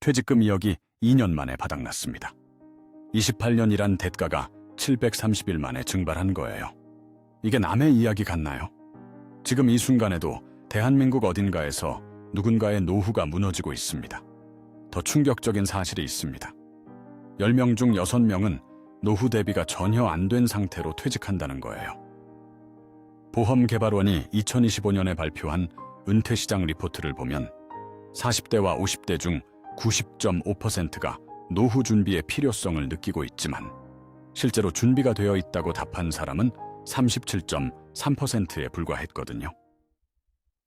퇴직금 2억이 2년 만에 바닥났습니다. 28년 일한 대가가 730일 만에 증발한 거예요. 이게 남의 이야기 같나요? 지금 이 순간에도 대한민국 어딘가에서 누군가의 노후가 무너지고 있습니다. 더 충격적인 사실이 있습니다. 10명 중 6명은 노후 대비가 전혀 안 된 상태로 퇴직한다는 거예요. 보험개발원이 2025년에 발표한 은퇴시장 리포트를 보면 40대와 50대 중 90.5%가 노후 준비의 필요성을 느끼고 있지만 실제로 준비가 되어 있다고 답한 사람은 37.3%에 불과했거든요.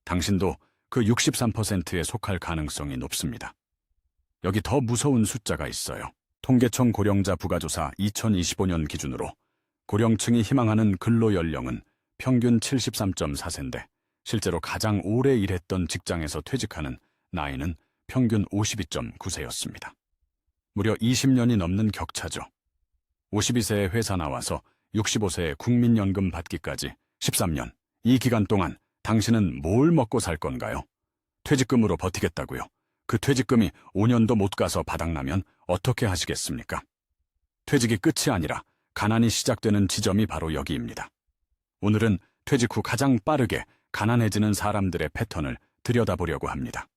당신도 그 63%에 속할 가능성이 높습니다. 여기 더 무서운 숫자가 있어요. 통계청 고령자 부가조사 2025년 기준으로 고령층이 희망하는 근로연령은 평균 73.4세인데 실제로 가장 오래 일했던 직장에서 퇴직하는 나이는 평균 52.9세였습니다. 무려 20년이 넘는 격차죠. 52세에 회사 나와서 65세에 국민연금 받기까지 13년. 이 기간 동안 당신은 뭘 먹고 살 건가요? 퇴직금으로 버티겠다고요. 그 퇴직금이 5년도 못 가서 바닥나면 어떻게 하시겠습니까? 퇴직이 끝이 아니라 가난이 시작되는 지점이 바로 여기입니다. 오늘은 퇴직 후 가장 빠르게 가난해지는 사람들의 패턴을 들여다보려고 합니다.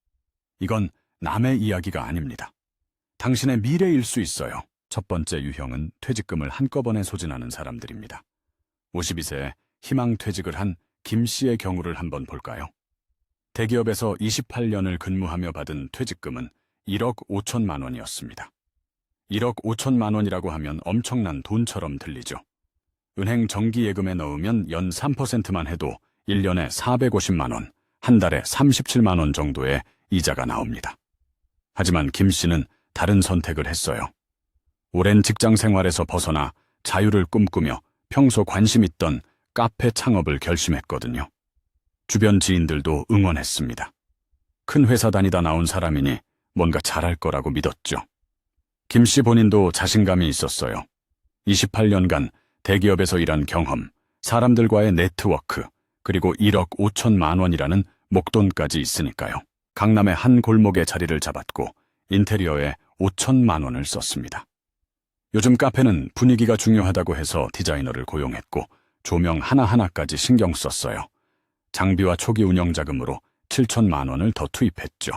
이건 남의 이야기가 아닙니다. 당신의 미래일 수 있어요. 첫 번째 유형은 퇴직금을 한꺼번에 소진하는 사람들입니다. 52세에 희망퇴직을 한 김 씨의 경우를 한번 볼까요? 대기업에서 28년을 근무하며 받은 퇴직금은 1억 5천만 원이었습니다. 1억 5천만 원이라고 하면 엄청난 돈처럼 들리죠. 은행 정기예금에 넣으면 연 3%만 해도 1년에 450만 원, 한 달에 37만 원 정도의 이자가 나옵니다. 하지만 김 씨는 다른 선택을 했어요. 오랜 직장 생활에서 벗어나 자유를 꿈꾸며 평소 관심 있던 카페 창업을 결심했거든요. 주변 지인들도 응원했습니다. 큰 회사 다니다 나온 사람이니 뭔가 잘할 거라고 믿었죠. 김 씨 본인도 자신감이 있었어요. 28년간 대기업에서 일한 경험, 사람들과의 네트워크, 그리고 1억 5천만 원이라는 목돈까지 있으니까요. 강남의 한 골목에 자리를 잡았고 인테리어에 5천만 원을 썼습니다. 요즘 카페는 분위기가 중요하다고 해서 디자이너를 고용했고 조명 하나하나까지 신경 썼어요. 장비와 초기 운영 자금으로 7천만 원을 더 투입했죠.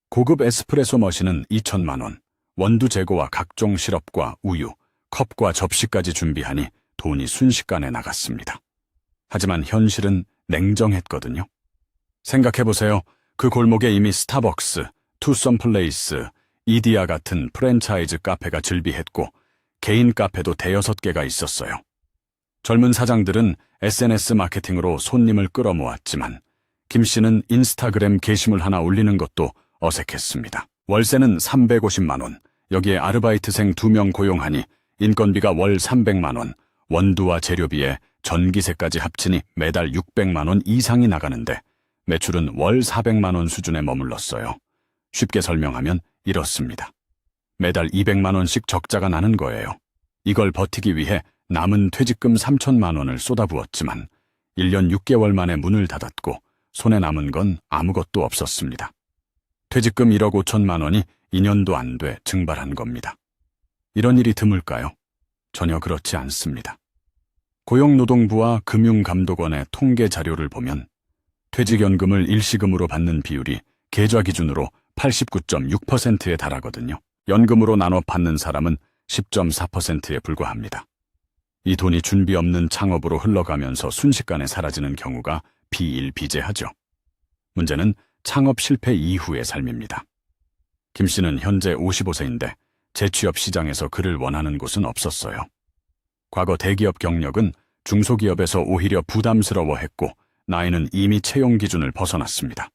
고급 에스프레소 머신은 2천만 원, 원두 재고와 각종 시럽과 우유, 컵과 접시까지 준비하니 돈이 순식간에 나갔습니다. 하지만 현실은 냉정했거든요. 생각해보세요. 그 골목에 이미 스타벅스, 투썸플레이스, 이디야 같은 프랜차이즈 카페가 즐비했고 개인 카페도 5-6개가 있었어요. 젊은 사장들은 SNS 마케팅으로 손님을 끌어모았지만 김 씨는 인스타그램 게시물 하나 올리는 것도 어색했습니다. 월세는 350만 원, 여기에 아르바이트생 2명 고용하니 인건비가 월 300만 원, 원두와 재료비에 전기세까지 합치니 매달 600만 원 이상이 나가는데 매출은 월 400만 원 수준에 머물렀어요. 쉽게 설명하면 이렇습니다. 매달 200만 원씩 적자가 나는 거예요. 이걸 버티기 위해 남은 퇴직금 3천만 원을 쏟아부었지만 1년 6개월 만에 문을 닫았고 손에 남은 건 아무것도 없었습니다. 퇴직금 1억 5천만 원이 2년도 안 돼 증발한 겁니다. 이런 일이 드물까요? 전혀 그렇지 않습니다. 고용노동부와 금융감독원의 통계 자료를 보면 퇴직연금을 일시금으로 받는 비율이 계좌 기준으로 89.6%에 달하거든요. 연금으로 나눠 받는 사람은 10.4%에 불과합니다. 이 돈이 준비 없는 창업으로 흘러가면서 순식간에 사라지는 경우가 비일비재하죠. 문제는 창업 실패 이후의 삶입니다. 김 씨는 현재 55세인데 재취업 시장에서 그를 원하는 곳은 없었어요. 과거 대기업 경력은 중소기업에서 오히려 부담스러워했고 나이는 이미 채용 기준을 벗어났습니다.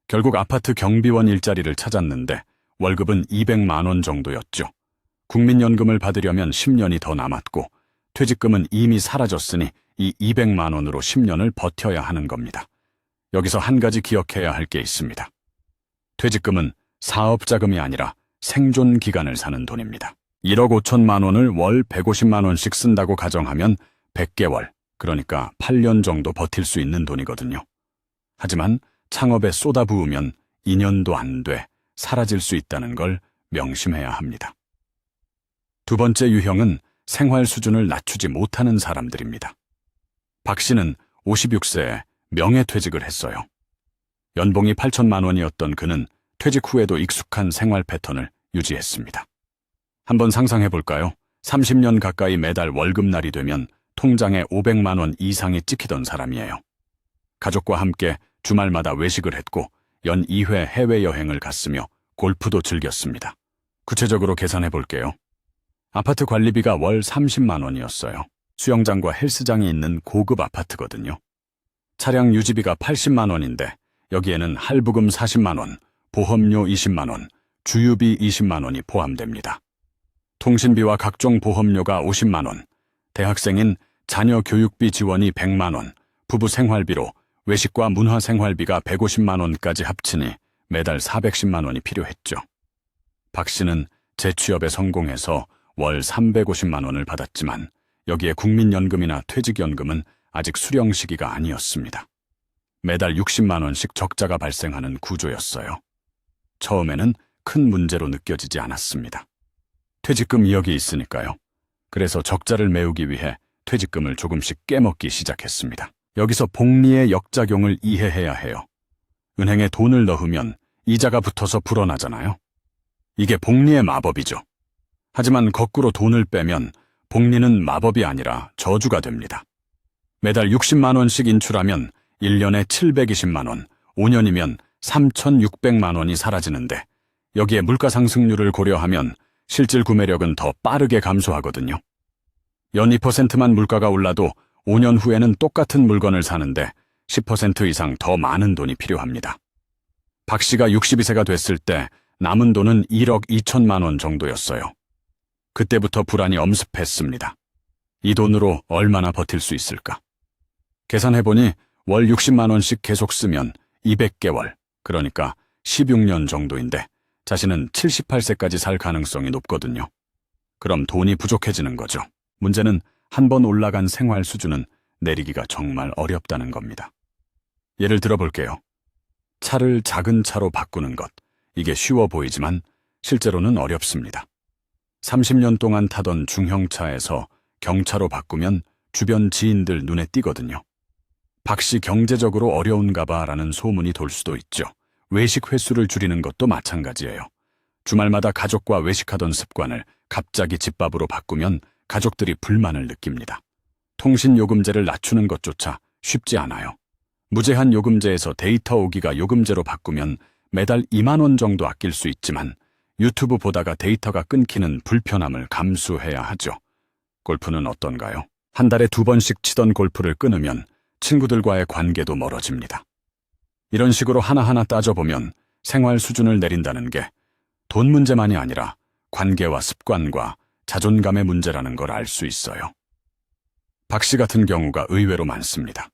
결국 아파트 경비원 일자리를 찾았는데 월급은 200만 원 정도였죠. 국민연금을 받으려면 10년이 더 남았고 퇴직금은 이미 사라졌으니 이 200만 원으로 10년을 버텨야 하는 겁니다. 여기서 한 가지 기억해야 할 게 있습니다. 퇴직금은 사업자금이 아니라 생존 기간을 사는 돈입니다. 1억 5천만 원을 월 150만 원씩 쓴다고 가정하면 100개월, 그러니까 8년 정도 버틸 수 있는 돈이거든요. 하지만 창업에 쏟아부으면 2년도 안 돼 사라질 수 있다는 걸 명심해야 합니다. 두 번째 유형은 생활 수준을 낮추지 못하는 사람들입니다. 박 씨는 56세에 명예퇴직을 했어요. 연봉이 8천만 원이었던 그는 퇴직 후에도 익숙한 생활 패턴을 유지했습니다. 한번 상상해 볼까요? 30년 가까이 매달 월급날이 되면 통장에 500만 원 이상이 찍히던 사람이에요. 가족과 함께 주말마다 외식을 했고 연 2회 해외여행을 갔으며 골프도 즐겼습니다. 구체적으로 계산해 볼게요. 아파트 관리비가 월 30만 원이었어요. 수영장과 헬스장이 있는 고급 아파트거든요. 차량 유지비가 80만 원인데 여기에는 할부금 40만 원, 보험료 20만 원, 주유비 20만 원이 포함됩니다. 통신비와 각종 보험료가 50만 원, 대학생인 자녀 교육비 지원이 100만 원, 부부 생활비로 외식과 문화생활비가 150만 원까지 합치니 매달 410만 원이 필요했죠. 박 씨는 재취업에 성공해서 월 350만 원을 받았지만 여기에 국민연금이나 퇴직연금은 아직 수령 시기가 아니었습니다. 매달 60만 원씩 적자가 발생하는 구조였어요. 처음에는 큰 문제로 느껴지지 않았습니다. 퇴직금 2억이 있으니까요. 그래서 적자를 메우기 위해 퇴직금을 조금씩 깨먹기 시작했습니다. 여기서 복리의 역작용을 이해해야 해요. 은행에 돈을 넣으면 이자가 붙어서 불어나잖아요. 이게 복리의 마법이죠. 하지만 거꾸로 돈을 빼면 복리는 마법이 아니라 저주가 됩니다. 매달 60만 원씩 인출하면 1년에 720만 원, 5년이면 3,600만 원이 사라지는데 여기에 물가 상승률을 고려하면 실질 구매력은 더 빠르게 감소하거든요. 연 2%만 물가가 올라도 5년 후에는 똑같은 물건을 사는데 10% 이상 더 많은 돈이 필요합니다. 박 씨가 62세가 됐을 때 남은 돈은 1억 2천만 원 정도였어요. 그때부터 불안이 엄습했습니다. 이 돈으로 얼마나 버틸 수 있을까? 계산해보니 월 60만 원씩 계속 쓰면 200개월, 그러니까 16년 정도인데 자신은 78세까지 살 가능성이 높거든요. 그럼 돈이 부족해지는 거죠. 문제는 한 번 올라간 생활 수준은 내리기가 정말 어렵다는 겁니다. 예를 들어 볼게요. 차를 작은 차로 바꾸는 것, 이게 쉬워 보이지만 실제로는 어렵습니다. 30년 동안 타던 중형차에서 경차로 바꾸면 주변 지인들 눈에 띄거든요. 박 씨 경제적으로 어려운가 봐라는 소문이 돌 수도 있죠. 외식 횟수를 줄이는 것도 마찬가지예요. 주말마다 가족과 외식하던 습관을 갑자기 집밥으로 바꾸면 가족들이 불만을 느낍니다. 통신요금제를 낮추는 것조차 쉽지 않아요. 무제한 요금제에서 데이터 오기가 요금제로 바꾸면 매달 2만 원 정도 아낄 수 있지만 유튜브 보다가 데이터가 끊기는 불편함을 감수해야 하죠. 골프는 어떤가요? 한 달에 2번씩 치던 골프를 끊으면 친구들과의 관계도 멀어집니다. 이런 식으로 하나하나 따져보면 생활 수준을 내린다는 게 돈 문제만이 아니라 관계와 습관과 자존감의 문제라는 걸 알 수 있어요. 박 씨 같은 경우가 의외로 많습니다.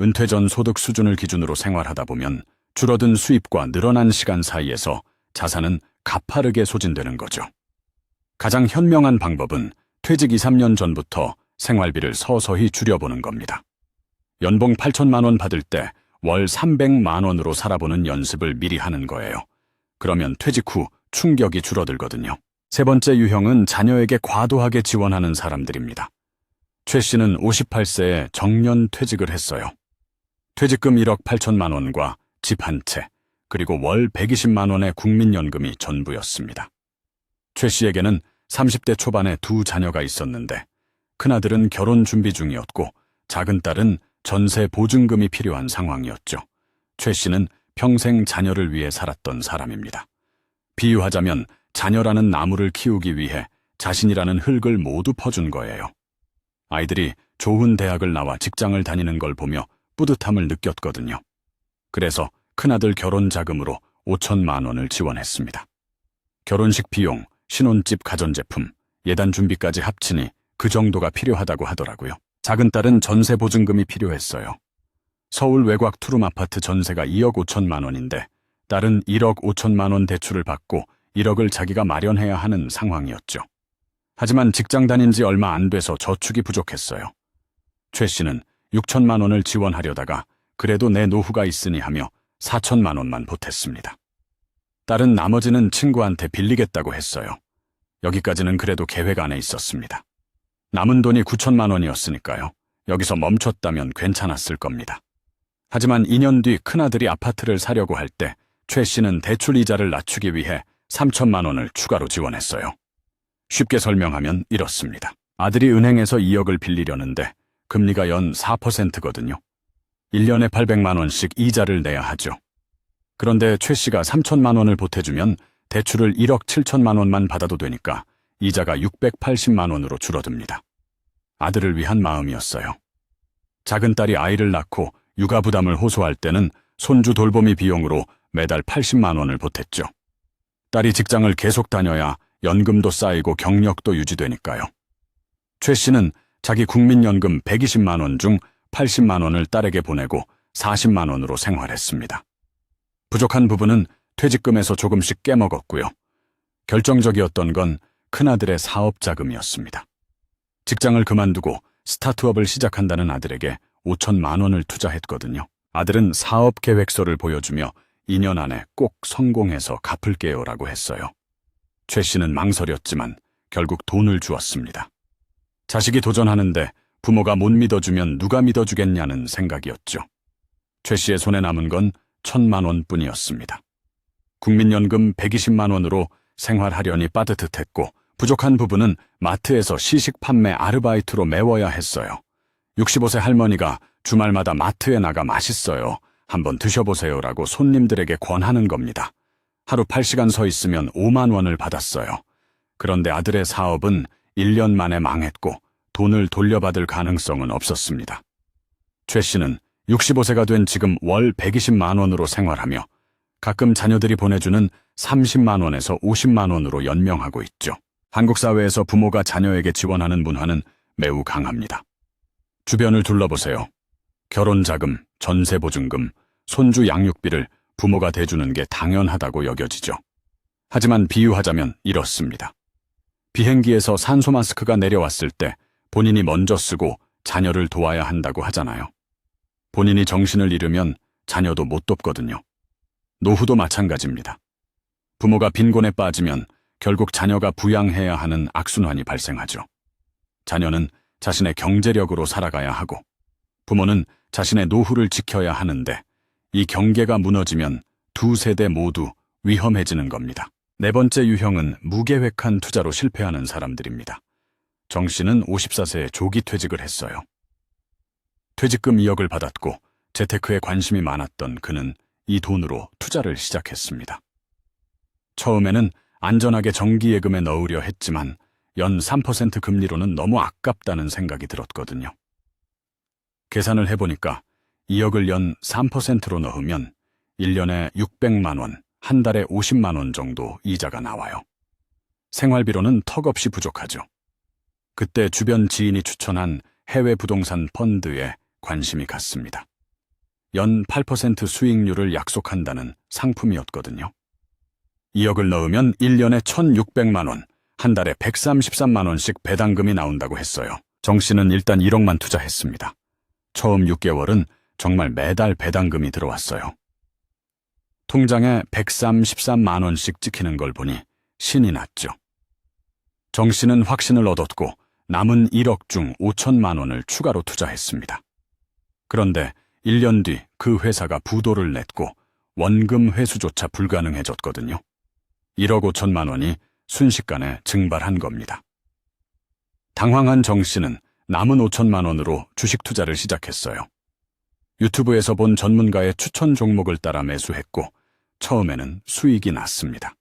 은퇴 전 소득 수준을 기준으로 생활하다 보면 줄어든 수입과 늘어난 시간 사이에서 자산은 가파르게 소진되는 거죠. 가장 현명한 방법은 퇴직 2, 3년 전부터 생활비를 서서히 줄여보는 겁니다. 연봉 8천만 원 받을 때 월 300만 원으로 살아보는 연습을 미리 하는 거예요. 그러면 퇴직 후 충격이 줄어들거든요. 세 번째 유형은 자녀에게 과도하게 지원하는 사람들입니다. 최 씨는 58세에 정년 퇴직을 했어요. 퇴직금 1억 8천만 원과 집 한 채, 그리고 월 120만 원의 국민연금이 전부였습니다. 최 씨에게는 30대 초반에 2 자녀가 있었는데 큰아들은 결혼 준비 중이었고 작은 딸은 전세 보증금이 필요한 상황이었죠. 최 씨는 평생 자녀를 위해 살았던 사람입니다. 비유하자면 자녀라는 나무를 키우기 위해 자신이라는 흙을 모두 퍼준 거예요. 아이들이 좋은 대학을 나와 직장을 다니는 걸 보며 뿌듯함을 느꼈거든요. 그래서 큰아들 결혼 자금으로 5천만 원을 지원했습니다. 결혼식 비용, 신혼집 가전제품, 예단 준비까지 합치니 그 정도가 필요하다고 하더라고요. 작은 딸은 전세 보증금이 필요했어요. 서울 외곽 투룸 아파트 전세가 2억 5천만 원인데 딸은 1억 5천만 원 대출을 받고 1억을 자기가 마련해야 하는 상황이었죠. 하지만 직장 다닌 지 얼마 안 돼서 저축이 부족했어요. 최 씨는 6천만 원을 지원하려다가 그래도 내 노후가 있으니 하며 4천만 원만 보탰습니다. 딸은 나머지는 친구한테 빌리겠다고 했어요. 여기까지는 그래도 계획 안에 있었습니다. 남은 돈이 9천만 원이었으니까요. 여기서 멈췄다면 괜찮았을 겁니다. 하지만 2년 뒤 큰아들이 아파트를 사려고 할 때 최 씨는 대출 이자를 낮추기 위해 3천만 원을 추가로 지원했어요. 쉽게 설명하면 이렇습니다. 아들이 은행에서 2억을 빌리려는데 금리가 연 4%거든요. 1년에 800만 원씩 이자를 내야 하죠. 그런데 최 씨가 3천만 원을 보태주면 대출을 1억 7천만 원만 받아도 되니까 이자가 680만 원으로 줄어듭니다. 아들을 위한 마음이었어요. 작은 딸이 아이를 낳고 육아 부담을 호소할 때는 손주 돌보미 비용으로 매달 80만 원을 보탰죠. 딸이 직장을 계속 다녀야 연금도 쌓이고 경력도 유지되니까요. 최 씨는 자기 국민연금 120만 원 중 80만 원을 딸에게 보내고 40만 원으로 생활했습니다. 부족한 부분은 퇴직금에서 조금씩 깨먹었고요. 결정적이었던 건 큰아들의 사업 자금이었습니다. 직장을 그만두고 스타트업을 시작한다는 아들에게 5천만 원을 투자했거든요. 아들은 사업 계획서를 보여주며 2년 안에 꼭 성공해서 갚을게요라고 했어요. 최 씨는 망설였지만 결국 돈을 주었습니다. 자식이 도전하는데 부모가 못 믿어주면 누가 믿어주겠냐는 생각이었죠. 최 씨의 손에 남은 건 1,000만 원뿐이었습니다. 국민연금 120만 원으로 생활하려니 빠듯했고 부족한 부분은 마트에서 시식 판매 아르바이트로 메워야 했어요. 65세 할머니가 주말마다 마트에 나가 맛있어요. 한번 드셔보세요라고 손님들에게 권하는 겁니다. 하루 8시간 서 있으면 5만 원을 받았어요. 그런데 아들의 사업은 1년 만에 망했고 돈을 돌려받을 가능성은 없었습니다. 최 씨는 65세가 된 지금 월 120만 원으로 생활하며 가끔 자녀들이 보내주는 30만 원에서 50만 원으로 연명하고 있죠. 한국 사회에서 부모가 자녀에게 지원하는 문화는 매우 강합니다. 주변을 둘러보세요. 결혼자금, 전세보증금, 손주 양육비를 부모가 대주는 게 당연하다고 여겨지죠. 하지만 비유하자면 이렇습니다. 비행기에서 산소 마스크가 내려왔을 때 본인이 먼저 쓰고 자녀를 도와야 한다고 하잖아요. 본인이 정신을 잃으면 자녀도 못 돕거든요. 노후도 마찬가지입니다. 부모가 빈곤에 빠지면 결국 자녀가 부양해야 하는 악순환이 발생하죠. 자녀는 자신의 경제력으로 살아가야 하고 부모는 자신의 노후를 지켜야 하는데 이 경계가 무너지면 두 세대 모두 위험해지는 겁니다. 네 번째 유형은 무계획한 투자로 실패하는 사람들입니다. 정 씨는 54세에 조기 퇴직을 했어요. 퇴직금 2억을 받았고 재테크에 관심이 많았던 그는 이 돈으로 투자를 시작했습니다. 처음에는 안전하게 정기예금에 넣으려 했지만 연 3% 금리로는 너무 아깝다는 생각이 들었거든요. 계산을 해보니까 2억을 연 3%로 넣으면 1년에 600만 원, 한 달에 50만 원 정도 이자가 나와요. 생활비로는 턱없이 부족하죠. 그때 주변 지인이 추천한 해외 부동산 펀드에 관심이 갔습니다. 연 8% 수익률을 약속한다는 상품이었거든요. 2억을 넣으면 1년에 1,600만 원, 한 달에 133만 원씩 배당금이 나온다고 했어요. 정 씨는 일단 1억만 투자했습니다. 처음 6개월은 정말 매달 배당금이 들어왔어요. 통장에 133만 원씩 찍히는 걸 보니 신이 났죠. 정 씨는 확신을 얻었고 남은 1억 중 5천만 원을 추가로 투자했습니다. 그런데 1년 뒤 그 회사가 부도를 냈고 원금 회수조차 불가능해졌거든요. 1억 5천만 원이 순식간에 증발한 겁니다. 당황한 정 씨는 남은 5천만 원으로 주식 투자를 시작했어요. 유튜브에서 본 전문가의 추천 종목을 따라 매수했고 처음에는 수익이 났습니다.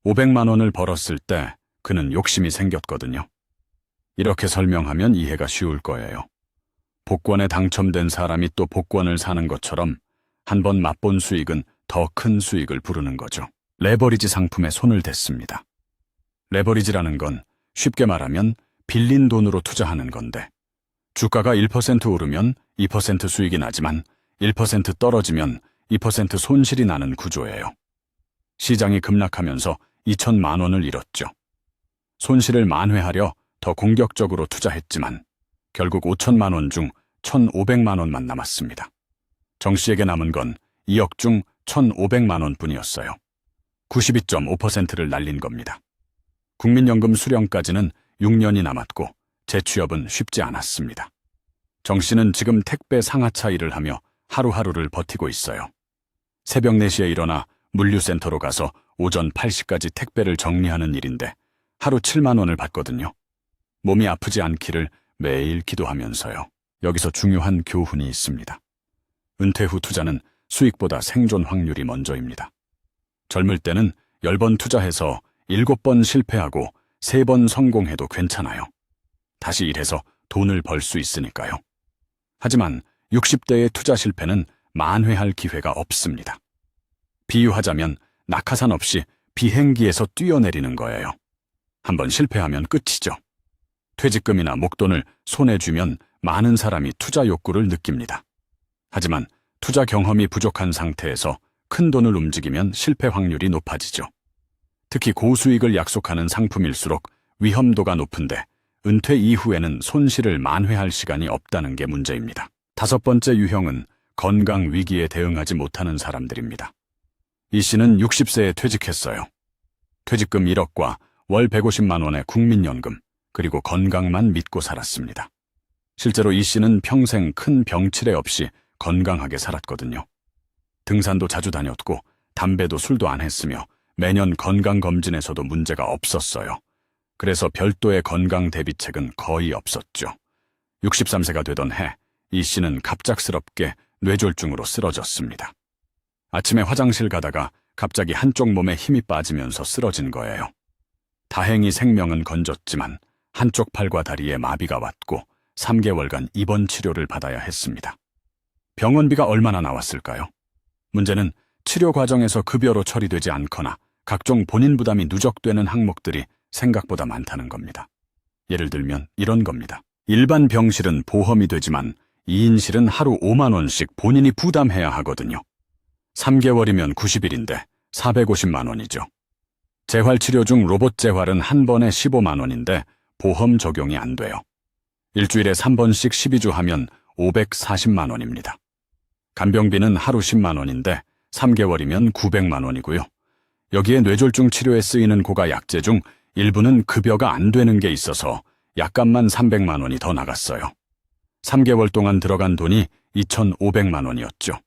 500만 원을 벌었을 때 그는 욕심이 생겼거든요. 이렇게 설명하면 이해가 쉬울 거예요. 복권에 당첨된 사람이 또 복권을 사는 것처럼 한번 맛본 수익은 더 큰 수익을 부르는 거죠. 레버리지 상품에 손을 댔습니다. 레버리지라는 건 쉽게 말하면 빌린 돈으로 투자하는 건데 주가가 1% 오르면 2% 수익이 나지만 1% 떨어지면 2% 손실이 나는 구조예요. 시장이 급락하면서 2천만 원을 잃었죠. 손실을 만회하려 더 공격적으로 투자했지만 결국 5천만 원 중 1,500만 원만 남았습니다. 정 씨에게 남은 건 2억 중 1,500만 원뿐이었어요. 92.5%를 날린 겁니다. 국민연금 수령까지는 6년이 남았고 재취업은 쉽지 않았습니다. 정 씨는 지금 택배 상하차 일을 하며 하루하루를 버티고 있어요. 새벽 4시에 일어나 물류센터로 가서 오전 8시까지 택배를 정리하는 일인데 하루 7만 원을 받거든요. 몸이 아프지 않기를 매일 기도하면서요. 여기서 중요한 교훈이 있습니다. 은퇴 후 투자는 수익보다 생존 확률이 먼저입니다. 젊을 때는 10번 투자해서 7번 실패하고 3번 성공해도 괜찮아요. 다시 일해서 돈을 벌 수 있으니까요. 하지만 60대의 투자 실패는 만회할 기회가 없습니다. 비유하자면 낙하산 없이 비행기에서 뛰어내리는 거예요. 한번 실패하면 끝이죠. 퇴직금이나 목돈을 손에 쥐면 많은 사람이 투자 욕구를 느낍니다. 하지만 투자 경험이 부족한 상태에서 큰 돈을 움직이면 실패 확률이 높아지죠. 특히 고수익을 약속하는 상품일수록 위험도가 높은데 은퇴 이후에는 손실을 만회할 시간이 없다는 게 문제입니다. 5번째 유형은 건강 위기에 대응하지 못하는 사람들입니다. 이 씨는 60세에 퇴직했어요. 퇴직금 1억과 월 150만 원의 국민연금, 그리고 건강만 믿고 살았습니다. 실제로 이 씨는 평생 큰 병치레 없이 건강하게 살았거든요. 등산도 자주 다녔고 담배도 술도 안 했으며 매년 건강검진에서도 문제가 없었어요. 그래서 별도의 건강 대비책은 거의 없었죠. 63세가 되던 해, 이 씨는 갑작스럽게 뇌졸중으로 쓰러졌습니다. 아침에 화장실 가다가 갑자기 한쪽 몸에 힘이 빠지면서 쓰러진 거예요. 다행히 생명은 건졌지만 한쪽 팔과 다리에 마비가 왔고 3개월간 입원 치료를 받아야 했습니다. 병원비가 얼마나 나왔을까요? 문제는 치료 과정에서 급여로 처리되지 않거나 각종 본인 부담이 누적되는 항목들이 생각보다 많다는 겁니다. 예를 들면 이런 겁니다. 일반 병실은 보험이 되지만 2인실은 하루 5만 원씩 본인이 부담해야 하거든요. 3개월이면 90일인데 450만 원이죠. 재활치료 중 로봇 재활은 한 번에 15만 원인데 보험 적용이 안 돼요. 일주일에 3번씩 12주 하면 540만 원입니다. 간병비는 하루 10만 원인데 3개월이면 900만 원이고요. 여기에 뇌졸중 치료에 쓰이는 고가 약제 중 일부는 급여가 안 되는 게 있어서 약값만 300만 원이 더 나갔어요. 3개월 동안 들어간 돈이 2,500만 원이었죠.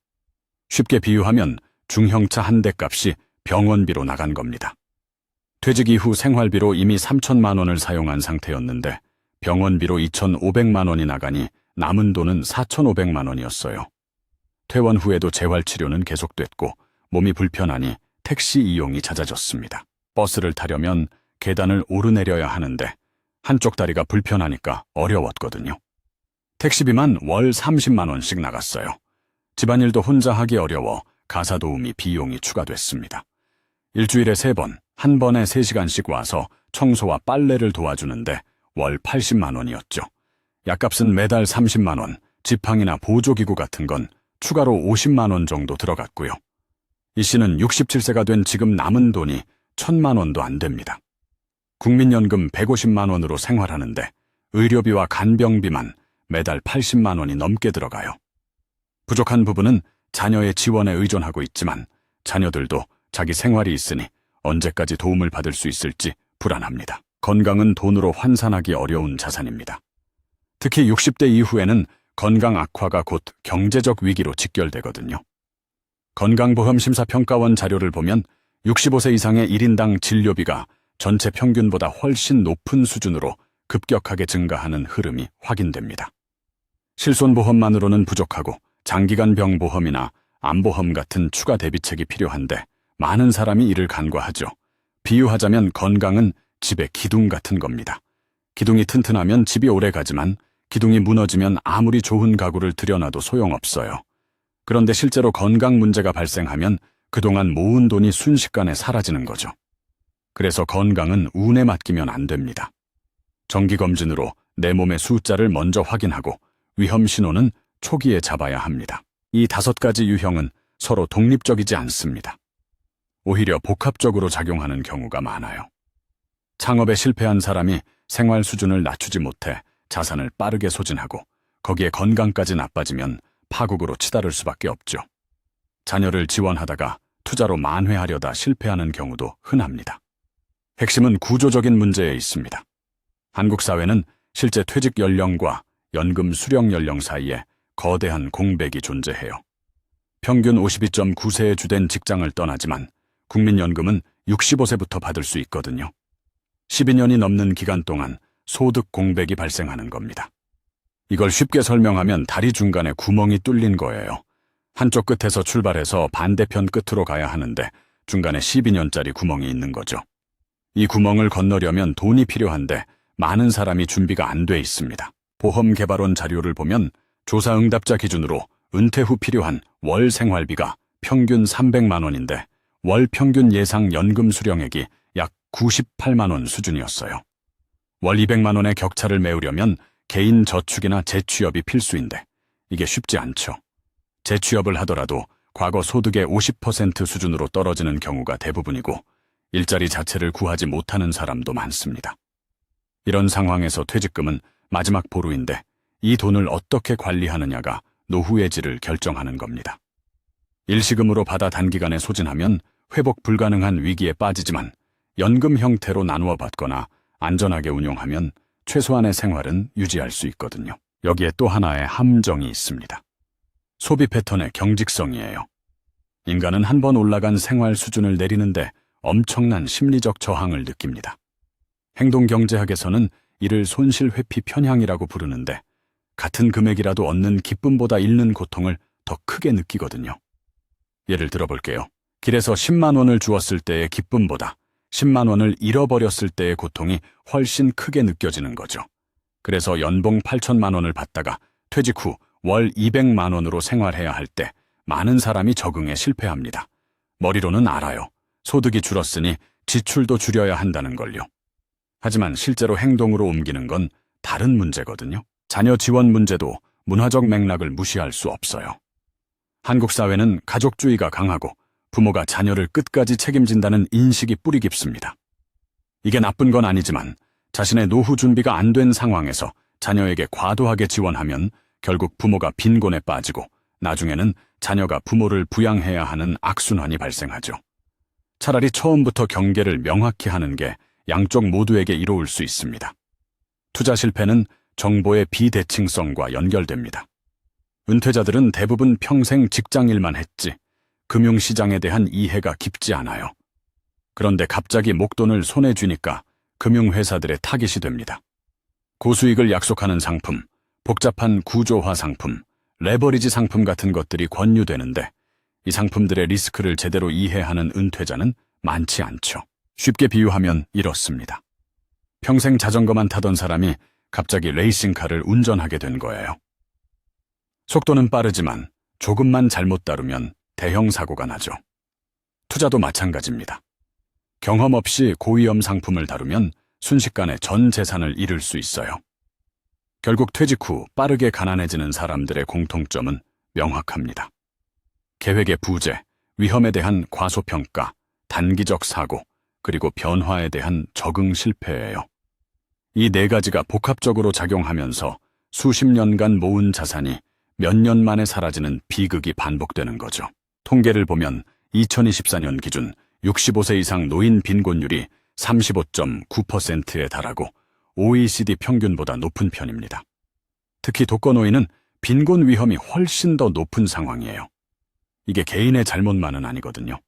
쉽게 비유하면 중형차 한 대 값이 병원비로 나간 겁니다. 퇴직 이후 생활비로 이미 3천만 원을 사용한 상태였는데 병원비로 2,500만 원이 나가니 남은 돈은 4,500만 원이었어요. 퇴원 후에도 재활치료는 계속됐고 몸이 불편하니 택시 이용이 잦아졌습니다. 버스를 타려면 계단을 오르내려야 하는데 한쪽 다리가 불편하니까 어려웠거든요. 택시비만 월 30만 원씩 나갔어요. 집안일도 혼자 하기 어려워 가사 도우미 비용이 추가됐습니다. 일주일에 3번, 한 번에 3시간씩 와서 청소와 빨래를 도와주는데 월 80만 원이었죠. 약값은 매달 30만 원, 지팡이나 보조기구 같은 건 추가로 50만 원 정도 들어갔고요. 이 씨는 67세가 된 지금 남은 돈이 1,000만 원도 안 됩니다. 국민연금 150만 원으로 생활하는데 의료비와 간병비만 매달 80만 원이 넘게 들어가요. 부족한 부분은 자녀의 지원에 의존하고 있지만 자녀들도 자기 생활이 있으니 언제까지 도움을 받을 수 있을지 불안합니다. 건강은 돈으로 환산하기 어려운 자산입니다. 특히 60대 이후에는 건강 악화가 곧 경제적 위기로 직결되거든요. 건강보험심사평가원 자료를 보면 65세 이상의 1인당 진료비가 전체 평균보다 훨씬 높은 수준으로 급격하게 증가하는 흐름이 확인됩니다. 실손보험만으로는 부족하고 장기간 병보험이나 암보험 같은 추가 대비책이 필요한데 많은 사람이 이를 간과하죠. 비유하자면 건강은 집의 기둥 같은 겁니다. 기둥이 튼튼하면 집이 오래 가지만 기둥이 무너지면 아무리 좋은 가구를 들여놔도 소용없어요. 그런데 실제로 건강 문제가 발생하면 그동안 모은 돈이 순식간에 사라지는 거죠. 그래서 건강은 운에 맡기면 안 됩니다. 정기검진으로 내 몸의 숫자를 먼저 확인하고 위험 신호는 초기에 잡아야 합니다. 이 5가지 유형은 서로 독립적이지 않습니다. 오히려 복합적으로 작용하는 경우가 많아요. 창업에 실패한 사람이 생활 수준을 낮추지 못해 자산을 빠르게 소진하고 거기에 건강까지 나빠지면 파국으로 치달을 수밖에 없죠. 자녀를 지원하다가 투자로 만회하려다 실패하는 경우도 흔합니다. 핵심은 구조적인 문제에 있습니다. 한국 사회는 실제 퇴직 연령과 연금 수령 연령 사이에 거대한 공백이 존재해요. 평균 52.9세의 주된 직장을 떠나지만 국민연금은 65세부터 받을 수 있거든요. 12년이 넘는 기간 동안 소득 공백이 발생하는 겁니다. 이걸 쉽게 설명하면 다리 중간에 구멍이 뚫린 거예요. 한쪽 끝에서 출발해서 반대편 끝으로 가야 하는데 중간에 12년짜리 구멍이 있는 거죠. 이 구멍을 건너려면 돈이 필요한데 많은 사람이 준비가 안 돼 있습니다. 보험개발원 자료를 보면 조사 응답자 기준으로 은퇴 후 필요한 월 생활비가 평균 300만 원인데 월 평균 예상 연금 수령액이 약 98만 원 수준이었어요. 월 200만 원의 격차를 메우려면 개인 저축이나 재취업이 필수인데 이게 쉽지 않죠. 재취업을 하더라도 과거 소득의 50% 수준으로 떨어지는 경우가 대부분이고 일자리 자체를 구하지 못하는 사람도 많습니다. 이런 상황에서 퇴직금은 마지막 보루인데 이 돈을 어떻게 관리하느냐가 노후의 질을 결정하는 겁니다. 일시금으로 받아 단기간에 소진하면 회복 불가능한 위기에 빠지지만 연금 형태로 나누어 받거나 안전하게 운용하면 최소한의 생활은 유지할 수 있거든요. 여기에 또 하나의 함정이 있습니다. 소비 패턴의 경직성이에요. 인간은 한 번 올라간 생활 수준을 내리는데 엄청난 심리적 저항을 느낍니다. 행동경제학에서는 이를 손실회피 편향이라고 부르는데 같은 금액이라도 얻는 기쁨보다 잃는 고통을 더 크게 느끼거든요. 예를 들어볼게요. 길에서 10만 원을 주었을 때의 기쁨보다 10만 원을 잃어버렸을 때의 고통이 훨씬 크게 느껴지는 거죠. 그래서 연봉 8천만 원을 받다가 퇴직 후 월 200만 원으로 생활해야 할 때 많은 사람이 적응에 실패합니다. 머리로는 알아요. 소득이 줄었으니 지출도 줄여야 한다는 걸요. 하지만 실제로 행동으로 옮기는 건 다른 문제거든요. 자녀 지원 문제도 문화적 맥락을 무시할 수 없어요. 한국 사회는 가족주의가 강하고 부모가 자녀를 끝까지 책임진다는 인식이 뿌리 깊습니다. 이게 나쁜 건 아니지만 자신의 노후 준비가 안 된 상황에서 자녀에게 과도하게 지원하면 결국 부모가 빈곤에 빠지고 나중에는 자녀가 부모를 부양해야 하는 악순환이 발생하죠. 차라리 처음부터 경계를 명확히 하는 게 양쪽 모두에게 이로울 수 있습니다. 투자 실패는 정보의 비대칭성과 연결됩니다. 은퇴자들은 대부분 평생 직장일만 했지 금융시장에 대한 이해가 깊지 않아요. 그런데 갑자기 목돈을 손에 쥐니까 금융회사들의 타깃이 됩니다. 고수익을 약속하는 상품, 복잡한 구조화 상품, 레버리지 상품 같은 것들이 권유되는데 이 상품들의 리스크를 제대로 이해하는 은퇴자는 많지 않죠. 쉽게 비유하면 이렇습니다. 평생 자전거만 타던 사람이 갑자기 레이싱카를 운전하게 된 거예요. 속도는 빠르지만 조금만 잘못 다루면 대형 사고가 나죠. 투자도 마찬가지입니다. 경험 없이 고위험 상품을 다루면 순식간에 전 재산을 잃을 수 있어요. 결국 퇴직 후 빠르게 가난해지는 사람들의 공통점은 명확합니다. 계획의 부재, 위험에 대한 과소평가, 단기적 사고, 그리고 변화에 대한 적응 실패예요. 이 네 가지가 복합적으로 작용하면서 수십 년간 모은 자산이 몇 년 만에 사라지는 비극이 반복되는 거죠. 통계를 보면 2024년 기준 65세 이상 노인 빈곤율이 35.9%에 달하고 OECD 평균보다 높은 편입니다. 특히 독거노인은 빈곤 위험이 훨씬 더 높은 상황이에요. 이게 개인의 잘못만은 아니거든요.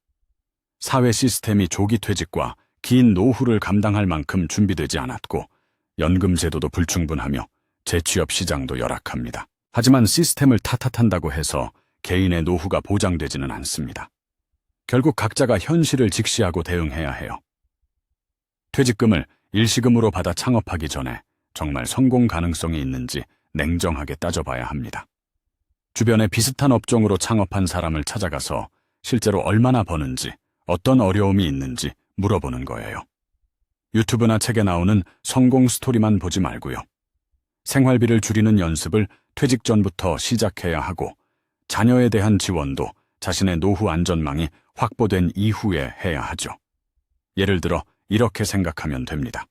사회 시스템이 조기 퇴직과 긴 노후를 감당할 만큼 준비되지 않았고 연금 제도도 불충분하며 재취업 시장도 열악합니다. 하지만 시스템을 탓한다고 해서 개인의 노후가 보장되지는 않습니다. 결국 각자가 현실을 직시하고 대응해야 해요. 퇴직금을 일시금으로 받아 창업하기 전에 정말 성공 가능성이 있는지 냉정하게 따져봐야 합니다. 주변에 비슷한 업종으로 창업한 사람을 찾아가서 실제로 얼마나 버는지, 어떤 어려움이 있는지 물어보는 거예요. 유튜브나 책에 나오는 성공 스토리만 보지 말고요. 생활비를 줄이는 연습을 퇴직 전부터 시작해야 하고 자녀에 대한 지원도 자신의 노후 안전망이 확보된 이후에 해야 하죠. 예를 들어 이렇게 생각하면 됩니다.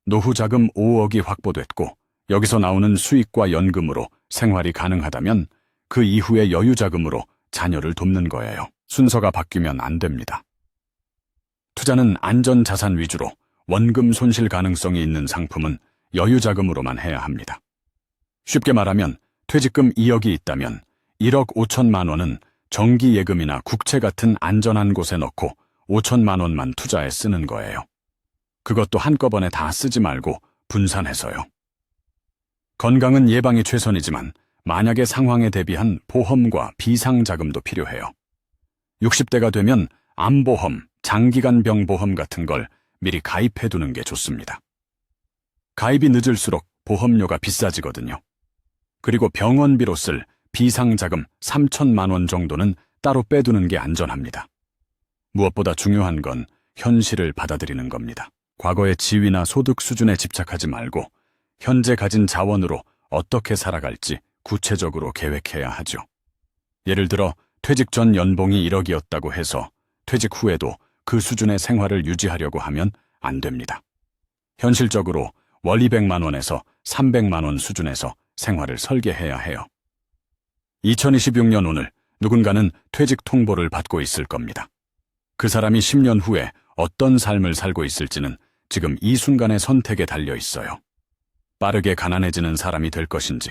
노후 자금 5억이 확보됐고 여기서 나오는 수익과 연금으로 생활이 가능하다면 그 이후의 여유 자금으로 자녀를 돕는 거예요. 순서가 바뀌면 안 됩니다. 투자는 안전자산 위주로 원금 손실 가능성이 있는 상품은 여유자금으로만 해야 합니다. 쉽게 말하면 퇴직금 2억이 있다면 1억 5천만 원은 정기예금이나 국채 같은 안전한 곳에 넣고 5천만 원만 투자에 쓰는 거예요. 그것도 한꺼번에 다 쓰지 말고 분산해서요. 건강은 예방이 최선이지만 만약의 상황에 대비한 보험과 비상자금도 필요해요. 60대가 되면 암보험, 장기간 병보험 같은 걸 미리 가입해두는 게 좋습니다. 가입이 늦을수록 보험료가 비싸지거든요. 그리고 병원비로 쓸 비상자금 3천만 원 정도는 따로 빼두는 게 안전합니다. 무엇보다 중요한 건 현실을 받아들이는 겁니다. 과거의 지위나 소득 수준에 집착하지 말고 현재 가진 자원으로 어떻게 살아갈지 구체적으로 계획해야 하죠. 예를 들어 퇴직 전 연봉이 1억이었다고 해서 퇴직 후에도 그 수준의 생활을 유지하려고 하면 안 됩니다. 현실적으로 월 200만 원에서 300만 원 수준에서 생활을 설계해야 해요. 2026년 오늘 누군가는 퇴직 통보를 받고 있을 겁니다. 그 사람이 10년 후에 어떤 삶을 살고 있을지는 지금 이 순간의 선택에 달려 있어요. 빠르게 가난해지는 사람이 될 것인지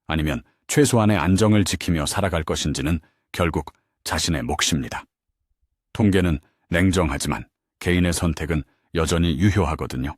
아니면 최소한의 안정을 지키며 살아갈 것인지는 결국 자신의 몫입니다. 통계는 냉정하지만 개인의 선택은 여전히 유효하거든요.